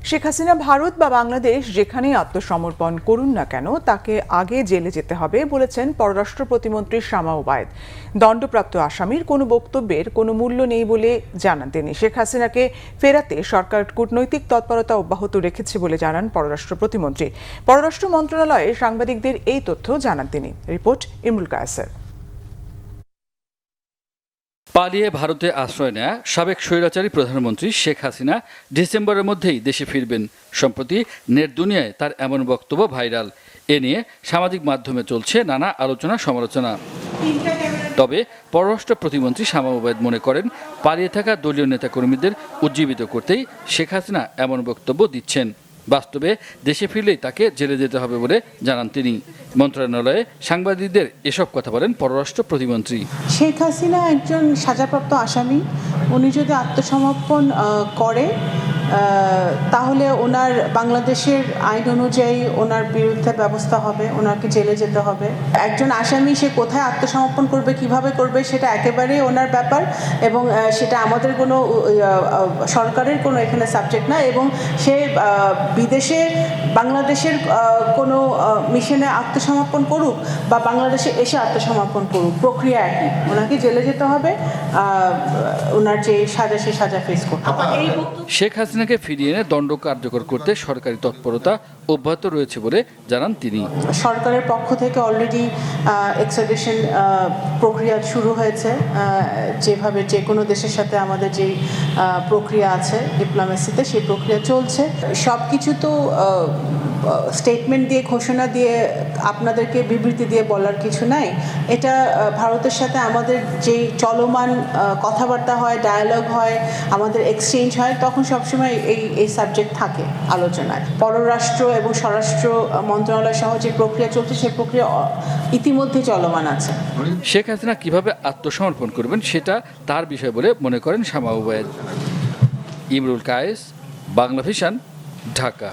শেখ হাসিনা ভারত বা বাংলাদেশ যেখানেই আত্মসমর্পণ করুন না কেন তাকে আগে জেলে যেতে হবে বলেছেন পররাষ্ট্র প্রতিমন্ত্রী শামা ওবায়েদ। দণ্ডপ্রাপ্ত আসামির কোনো বক্তব্যের কোনো মূল্য নেই বলে জানান তিনি। শেখ হাসিনাকে ফেরাতে সরকার কূটনৈতিক তৎপরতা অব্যাহত রেখেছে বলে জানান পররাষ্ট্র প্রতিমন্ত্রী। পররাষ্ট্র মন্ত্রণালয়ে সাংবাদিকদের এই তথ্য জানান তিনি। রিপোর্ট ইমরুল কায়েসের। পালিয়ে ভারতে আশ্রয় নেয়া সাবেক স্বৈরাচারী প্রধানমন্ত্রী শেখ হাসিনা ডিসেম্বরের মধ্যেই দেশে ফিরবেন। সম্প্রতি নেট দুনিয়ায় তার এমন বক্তব্য ভাইরাল। এ নিয়ে সামাজিক মাধ্যমে চলছে নানা আলোচনা সমালোচনা। তবে পররাষ্ট্র প্রতিমন্ত্রী শামা ওবায়েদ মনে করেন, পালিয়ে থাকা দলীয় নেতাকর্মীদের উজ্জীবিত করতেই শেখ হাসিনা এমন বক্তব্য দিচ্ছেন। বাস্তবে দেশে ফিরলেই তাকে জেলে যেতে হবে বলে জানান তিনি। মন্ত্রণালয়ে সাংবাদিকদের এসব কথা বলেন পররাষ্ট্র প্রতিমন্ত্রী। শেখ হাসিনা একজন সাজাপ্রাপ্ত আসামি। উনি যদি আত্মসমর্পণ করে তাহলে ওনার বাংলাদেশের আইন অনুযায়ী ওনার বিরুদ্ধে ব্যবস্থা হবে, ওনাকে জেলে যেতে হবে। একজন আসামি সে কোথায় আত্মসমর্পণ করবে, কিভাবে করবে, সেটা একেবারেই ওনার ব্যাপার এবং সেটা আমাদের কোনো সরকারের কোনো এখানে সাবজেক্ট না। এবং সে বিদেশে বাংলাদেশের কোনো মিশনে আত্মসমর্পণ করুক বা বাংলাদেশে এসে আত্মসমর্পণ করুক, প্রক্রিয়া একই। ওনাকে জেলে যেতে হবে, ওনার যে সাজা সে সাজা ফেস করতে হবে। শেখ হাসিনাকে ফিরিয়ে এনে দণ্ড কার্যকর করতে সরকারি তৎপরতা অব্যাহত রয়েছে বলে জানান তিনি। সরকারের পক্ষ থেকে অলরেডি এক্সট্রাডিশন প্রক্রিয়া শুরু হয়েছে। যেভাবে যে কোনো দেশের সাথে আমাদের যেই প্রক্রিয়া আছে ডিপ্লোমেসিতে, সেই প্রক্রিয়া চলছে। সব কিছু তো স্টেটমেন্ট দিয়ে, ঘোষণা দিয়ে, আপনাদেরকে বিবৃতি দিয়ে বলার কিছু নাই। এটা ভারতের সাথে আমাদের যেই চলমান কথাবার্তা হয়, ডায়ালগ হয়, আমাদের এক্সচেঞ্জ হয়, তখন সবসময় এই সাবজেক্ট থাকে আলোচনায়। পররাষ্ট্র এবং স্বরাষ্ট্র মন্ত্রণালয় সহ যে প্রক্রিয়া চলছে, সেই প্রক্রিয়া ইতিমধ্যে চলমান আছে। শেখ হাসিনা কিভাবে আত্মসমর্পণ করবেন সেটা তার বিষয় বলে মনে করেন শামা ওবায়েদ। ইমরুল কায়েস, বাংলা ভিশন, ঢাকা।